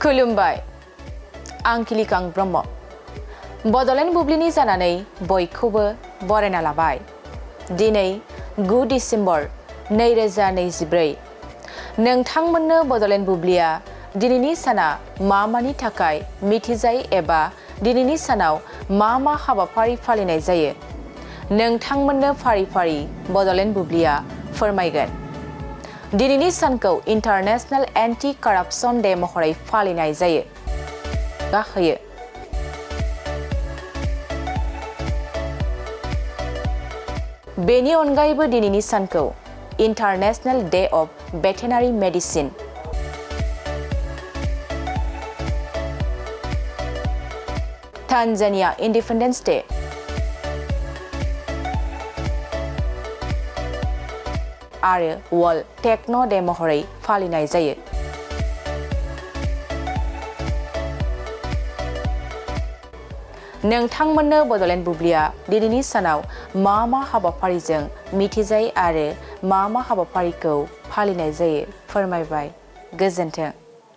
खुलुमबाय आं किलिकां ब्रह्म बड'लेण्ड बुब्लिनि जानानै बयखौबो बरायना लाबाय दिनै 9 डिसेम्बर 2024 नोंथांमोननो बड'लेण्ड बुब्लिया दिनैनि साना मा-मानि थाखाय मिथिजायो एबा दिनैनि सानाव मा हाबाफारि फालिनाय जायो नोंथांमोननो फारि-फारि बड'लेण्ड बुब्लिया फोरमायगोन दिनैनि सानखौ इन्टारनेशनेल एन्टी कराप्शन डे महरै फालिनाय जायो गाहोयो बेनि अनगायैबो दिनैनि सानखौ international day of veterinary medicine Tanzania independence day आरो वर्ल्ड टेक्न' डे महरै फालिनाय जायो नोंथांमोननो बड'लेण्ड बुब्लिया दिनैनि सानाव मा हाबाफारिजों मिथिजायो आरो मा हाबाफारिखौ फालिनाय जायो फोरमायबाय गोजोन्थों।